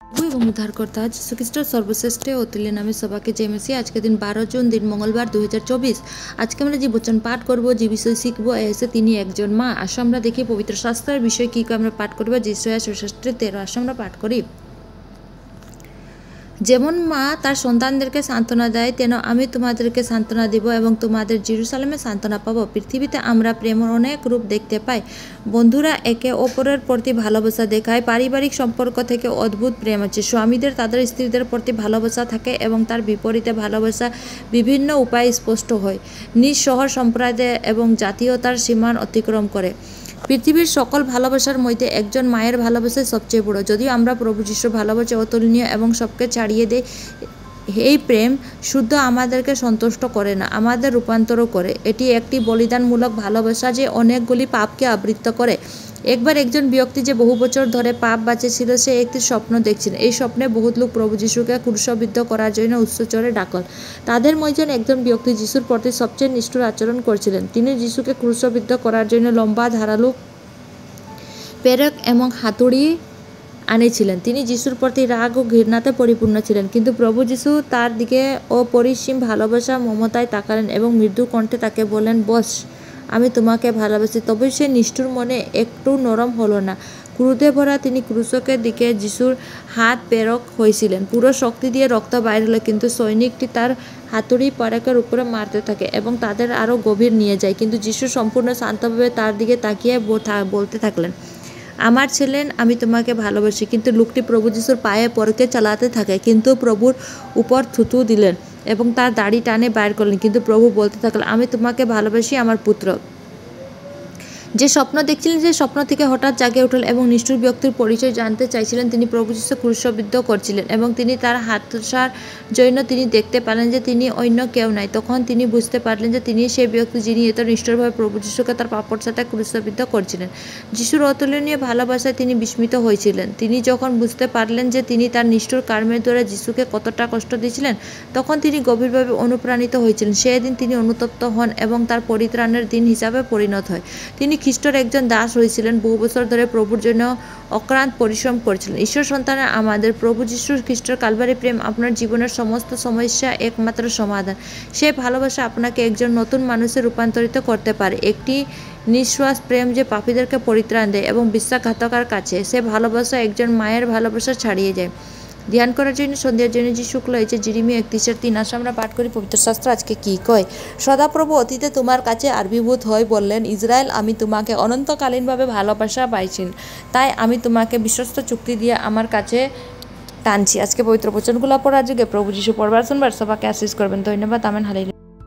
এবং উদ্ধারকর্তা যীশু খ্রিস্টের সর্বশ্রেষ্ঠ অতুল্য নামে সবাকে জয় মেসিয়া। আজকে দিন 12 জুন, দিন মঙ্গলবার 2024। আজকে আমরা যে বচন পাঠ করব, যে বিষয় শিখবো, এসে তিনি একজন মা। আসো আমরা দেখি পবিত্র শাস্ত্রের বিষয় কি আমরা পাঠ করবো। যিশয়া 66:13। আসো আমরা পাঠ করি। যেমন মা তার সন্তানদেরকে সান্ত্বনা দেয়, তেন আমি তোমাদেরকে সান্ত্বনা দিব এবং তোমাদের জেরুসালেমে সান্ত্বনা পাবো। পৃথিবীতে আমরা প্রেমের অনেক রূপ দেখতে পাই। বন্ধুরা একে অপরের প্রতি ভালোবাসা দেখায়। পারিবারিক সম্পর্ক থেকে অদ্ভুত প্রেম আছে। স্বামীদের তাদের স্ত্রীদের প্রতি ভালোবাসা থাকে এবং তার বিপরীতে ভালোবাসা বিভিন্ন উপায়ে স্পষ্ট হয়। নিজ শহর, সম্প্রদায় এবং জাতীয়তার সীমা অতিক্রম করে। পৃথিবীর সকল ভালোবাসার মধ্যে একজন মায়ের ভালোবাসাই সবচেয়ে বড়। যদিও আমরা প্রভু যিশুর ভালোবাসা অতুলনীয় এবং সবকে ছাড়িয়ে দেয়, এই প্রেম শুদ্ধ আমাদেরকে সন্তুষ্ট করে না, আমাদের রূপান্তরও করে। এটি একটি বলিদানমূলক ভালোবাসা যে অনেকগুলি পাপকে আবৃত করে। একবার একজন ব্যক্তি যে বহু বছর ধরে পাপ বাঁচেছিল, সে একটি স্বপ্ন দেখছিলেন। এই স্বপ্নে বহুত লোক প্রভু যিশুকে ক্রুশবিদ্ধ করার জন্য উচ্চস্বরে ডাকল। তাদের মধ্যে একজন ব্যক্তি যিশুর প্রতি সবচেয়ে নিষ্ঠুর আচরণ করছিলেন। তিনি যিশুকে ক্রুশবিদ্ধ করার জন্য লম্বা ধারালো পেরেক এবং হাতুড়ি আনেছিলেন। তিনি যিশুর প্রতি রাগ ও ঘৃণাতে পরিপূর্ণ ছিলেন, কিন্তু প্রভু যিশু তার দিকে অপরিসীম ভালোবাসা মমতায় তাকালেন এবং মৃদু কণ্ঠে তাকে বললেন, বস, আমি তোমাকে ভালোবাসি। তবে সে নিষ্ঠুর মনে একটু নরম হলো না। ক্রোধে ভরা তিনি ক্রুশকের দিকে যিশুর হাত প্রেরক হয়েছিলেন। পুরো শক্তি দিয়ে রক্ত বাইর হলো, কিন্তু সৈনিকটি তার হাতুড়ি পেরেকের উপরে মারতে থাকে এবং তাদের আরও গভীর নিয়ে যায়। কিন্তু যিশু সম্পূর্ণ শান্তভাবে তার দিকে তাকিয়ে বলতে থাকলেন, আমার ছেলে, আমি তোমাকে ভালোবাসি। কিন্তু লোকটি প্রভু যিশুর পায়ে পরকে চালাতে থাকে, কিন্তু প্রভুর উপর থুতু দিলেন এবং তার দাড়ি টানে বাইর করলেন। কিন্তু প্রভু বলতে থাকলেন, আমি তোমাকে ভালোবাসি, আমার পুত্র। যে স্বপ্ন দেখছিলেন, যে স্বপ্ন থেকে হঠাৎ জাগে উঠল এবং নিষ্ঠুর ব্যক্তির পরিচয় জানতে চাইছিলেন। তিনি প্রভু যিশু ক্রুশবিদ্ধ করছিলেন এবং তিনি তার হাতসার জন্য তিনি দেখতে পেলেন যে তিনি অন্য কেউ নাই। তখন তিনি বুঝতে পারলেন যে তিনি সেই ব্যক্তি যিনি এত নিষ্ঠুরভাবে প্রভু যিশুকে তার পাপড় সাথে ক্রুশবিদ্ধ করছিলেন। যিশুর অতুলনীয় ভালোবাসায় তিনি বিস্মিত হয়েছিলেন। তিনি যখন বুঝতে পারলেন যে তিনি তার নিষ্ঠুর কর্মের দ্বারা যিশুকে কতটা কষ্ট দিয়েছিলেন, তখন তিনি গভীরভাবে অনুপ্রাণিত হয়েছিলেন। সেদিন তিনি অনুতপ্ত হন এবং তার পরিত্রাণের দিন হিসাবে পরিণত হয়। তিনি খ্রিস্টের একজন দাস হয়েছিলেন, বহু বছর ধরে প্রভুর জন্য অক্লান্ত পরিশ্রম করেছিলেন। ঈশ্বর সন্তানের আমাদের প্রভু যীশু খ্রিস্টের কালভারি প্রেম আপনার জীবনের সমস্ত সমস্যা একমাত্র সমাধান। সেই ভালোবাসা আপনাকে একজন নতুন মানুষে রূপান্তরিত করতে পারে। একটি নিঃশ্বাস প্রেম যে পাপীদেরকে পরিত্রাণ দেয় এবং বিশ্বাসঘাতকের কাছে সে ভালোবাসা একজন মায়ের ভালোবাসা ছাড়িয়ে যায়। ধ্যান করার জন্য সন্ধ্যার জন্য যে শুক্ল হয়েছে জিরিমিয়া 31:3। আসো আমরা পাঠ করি পবিত্র শাস্ত্র আজকে কি কয়। সদাপ্রভু অতীতে তোমার কাছে আবির্ভূত হয়ে বললেন, ইসরায়েল, আমি তোমাকে অনন্তকালীনভাবে ভালোবাসা পাইছি, তাই আমি তোমাকে বিশ্বস্ত চুক্তি দিয়ে আমার কাছে টানছি। আজকে পবিত্র বচনগুলো পড়ার যুগে প্রভু যিশু পড়বার শুনবার সবাইকে আশীষ করবেন। ধন্যবাদ। আমেন। হালেলুয়া।